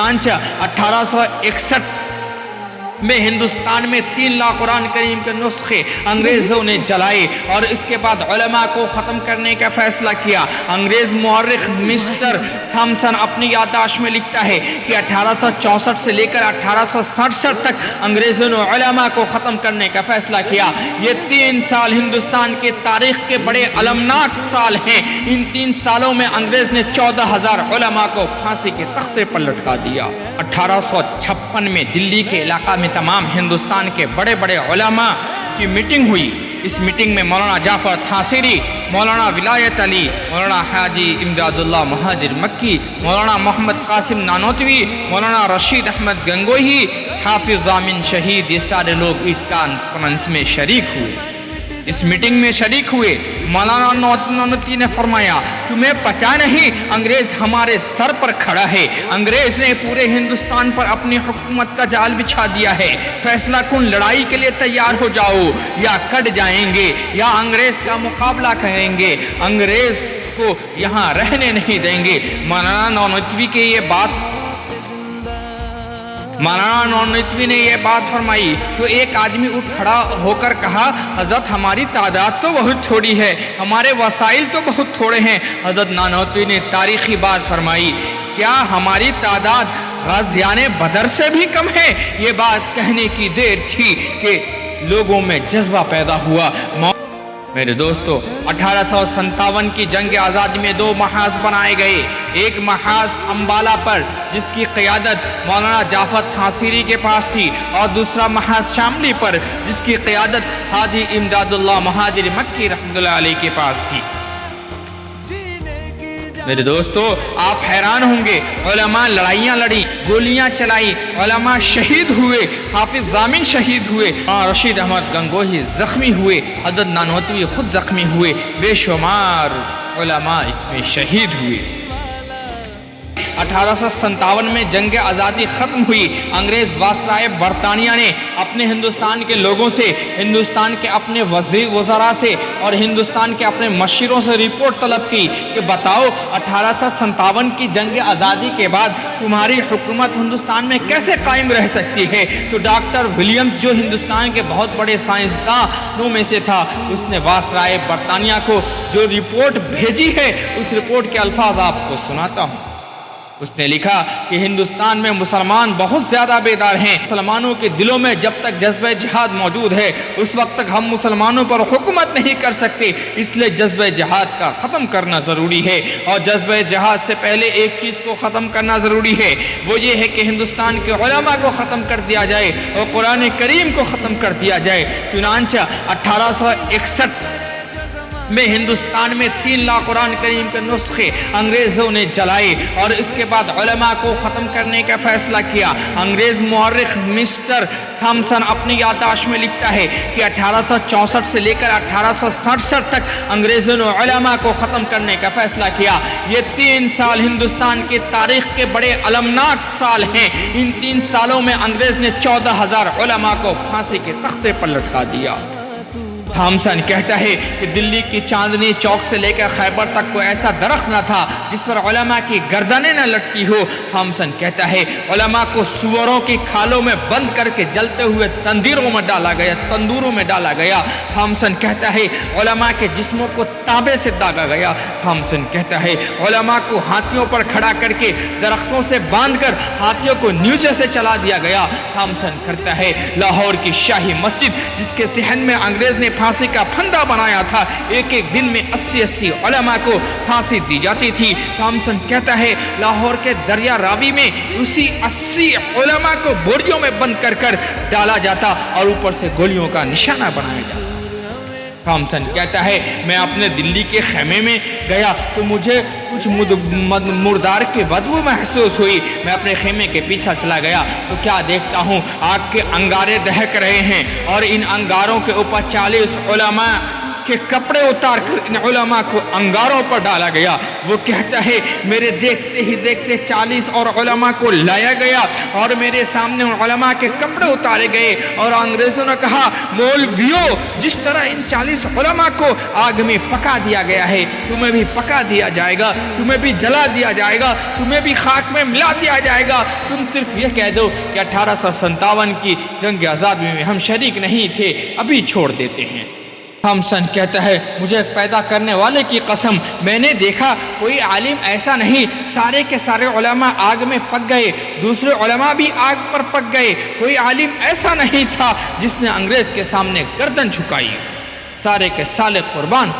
चुनांचे 1861 में हिंदुस्तान में 3 लाख कुरान करीम के नुस्खे अंग्रेज़ों ने जलाए और इसके बाद उलमा को ख़त्म करने का फ़ैसला किया। अंग्रेज़ मुअर्रिख़ मिस्टर थॉमसन अपनी याददाश्त में लिखता है कि 1864 से लेकर 1867 तक अंग्रेज़ों ने उलमा को ख़त्म करने का फ़ैसला किया। ये 3 साल हिंदुस्तान के तारीख़ के बड़े अलमनाक साल हैं। इन 3 सालों में अंग्रेज़ ने 14,000 उलमा को फांसी के तख्ते पर लटका दिया। 1856 में दिल्ली के इलाका में तमाम हिंदुस्तान के बड़े बड़े उलमा की मीटिंग हुई। इस मीटिंग में मौलाना जाफ़र थांसीरी, मौलाना विलायत अली, मौलाना हाजी इमदादुल्लाह महाजिर मक्की, मौलाना मोहम्मद कासिम नानोतवी, मौलाना रशीद अहमद गंगोही, हाफिज़ ज़ामिन शहीद, ये सारे लोग इस कॉन्फ्रेंस में शरीक हुए। इस मीटिंग में शरीक हुए। मौलाना नानोतवी ने फरमाया, तुम्हें पता नहीं अंग्रेज़ हमारे सर पर खड़ा है। अंग्रेज़ ने पूरे हिंदुस्तान पर अपनी हुकूमत का जाल बिछा दिया है। फैसला कुन लड़ाई के लिए तैयार हो जाओ, या कट जाएंगे या अंग्रेज़ का मुकाबला करेंगे। अंग्रेज़ को यहाँ रहने नहीं देंगे। मौलाना नानोतवी ने ये बात फरमाई तो एक आदमी उठ खड़ा होकर कहा, हज़रत हमारी तादाद तो बहुत थोड़ी है, हमारे वसाइल तो बहुत थोड़े हैं। हज़रत नानोतवी ने तारीख़ी बात फरमाई, क्या हमारी तादाद गाज़ियाने बदर से भी कम है? ये बात कहने की देर थी कि लोगों में जज्बा पैदा हुआ। मेरे दोस्तों, 1857 की जंग आज़ादी में 2 महाज बनाए गए। एक महाज अम्बाला पर जिसकी क़यादत मौलाना जाफ़र थांसीरी के पास थी, और दूसरा महाज शामली पर जिसकी क़यादत हाजी इमदादुल्लाह महाजिर मक्की रहमतुल्लाह अलैह के पास थी। मेरे दोस्तों, आप हैरान होंगे, उलमा लड़ाइयाँ लड़ी, गोलियाँ चलाई, उलमा शहीद हुए, हाफिज़ ज़ामिन शहीद हुए, रशीद अहमद गंगोही ज़ख्मी हुए, हज़रत नानोतवी खुद ज़ख्मी हुए, बेशुमार उलमा इसमें शहीद हुए। 1857 में जंग आज़ादी ख़त्म हुई। अंग्रेज़ वासराय बरतानिया ने अपने हिंदुस्तान के लोगों से, हिंदुस्तान के अपने वज़ीर-वज़रा से और हिंदुस्तान के अपने मशीरों से रिपोर्ट तलब की कि बताओ 1857 की जंग आज़ादी के बाद तुम्हारी हुकूमत हिंदुस्तान में कैसे कायम रह सकती है। तो डॉक्टर विलियम्स, जो हिंदुस्तान के बहुत बड़े साइंसदानों में से था, उसने वासराय बरतानिया को जो रिपोर्ट भेजी है, उस रिपोर्ट के अल्फाज आपको सुनाता हूँ। उसने लिखा कि हिंदुस्तान में मुसलमान बहुत ज़्यादा बेदार हैं। मुसलमानों के दिलों में जब तक जज्बे जिहाद मौजूद है, उस वक्त तक हम मुसलमानों पर हुकूमत नहीं कर सकते। इसलिए जज्बे जिहाद का ख़त्म करना ज़रूरी है, और जज्बे जिहाद से पहले एक चीज़ को ख़त्म करना ज़रूरी है, वो ये है कि हिंदुस्तान के उलमा को ख़त्म कर दिया जाए और कुरान करीम को ख़त्म कर दिया जाए। चुनांचे 1861 में हिंदुस्तान में 3 लाख कुरान करीम के नुस्खे अंग्रेज़ों ने जलाए और इसके बाद उलमा को ख़त्म करने का फ़ैसला किया। अंग्रेज़ मुअर्रिख़ मिस्टर थॉमसन अपनी याददाश्त में लिखता है कि 1864 से लेकर 1867 तक अंग्रेज़ों ने उलमा को ख़त्म करने का फ़ैसला किया। ये 3 साल हिंदुस्तान की तारीख़ के बड़े अलमनाक साल हैं। इन 3 सालों में अंग्रेज़ ने 14,000 उलमा को फांसी के तख्ते पर लटका दिया। थॉमसन कहता है कि दिल्ली की चांदनी चौक से लेकर खैबर तक कोई ऐसा दरख्त न था जिस पर उलमा की गर्दनें न लटकी हो। थॉमसन कहता है उलमा को सुअरों की खालों में बंद करके जलते हुए तंदूरों में डाला गया। थॉमसन कहता है उलमा के जिस्मों को तांबे से दागा गया। थॉमसन कहता है उलमा को हाथियों पर खड़ा करके दरख्तों से बांधकर हाथियों को नीचे से चला दिया गया। थॉमसन कहता है लाहौर की शाही मस्जिद, जिसके सहन में अंग्रेज ने फांसी का फंदा बनाया था, एक एक दिन में 80-80 उलमा को फांसी दी जाती थी। थॉमसन कहता है लाहौर के दरिया रावी में उसी 80 उलमा को बोरियों में बंद कर डाला जाता और ऊपर से गोलियों का निशाना बनाया जाता। थॉमसन कहता है मैं अपने दिल्ली के खेमे में गया तो मुझे कुछ मुर्दार की बदबू महसूस हुई। मैं अपने खेमे के पीछे चला गया तो क्या देखता हूँ, आग के अंगारे दहक रहे हैं और इन अंगारों के ऊपर 40 उलमा کے کپڑے اتار کر ان علماء کو انگاروں پر ڈالا گیا۔ وہ کہتا ہے میرے دیکھتے ہی دیکھتے 40 اور علماء کو لایا گیا اور میرے سامنے ان علماء کے کپڑے اتارے گئے، اور انگریزوں نے کہا مولویوں جس طرح ان 40 علماء کو آگ میں پکا دیا گیا ہے تمہیں بھی پکا دیا جائے گا، تمہیں بھی جلا دیا جائے گا، تمہیں بھی خاک میں ملا دیا جائے گا۔ تم صرف یہ کہہ دو کہ 1857 کی جنگ آزادی میں ہم شریک نہیں تھے، ابھی چھوڑ دیتے ہیں۔ تھامسن کہتا ہے مجھے پیدا کرنے والے کی قسم، میں نے دیکھا کوئی عالم ایسا نہیں، سارے کے سارے علماء آگ میں پک گئے، دوسرے علماء بھی آگ پر پک گئے، کوئی عالم ایسا نہیں تھا جس نے انگریز کے سامنے گردن جھکائی، سارے کے سارے قربان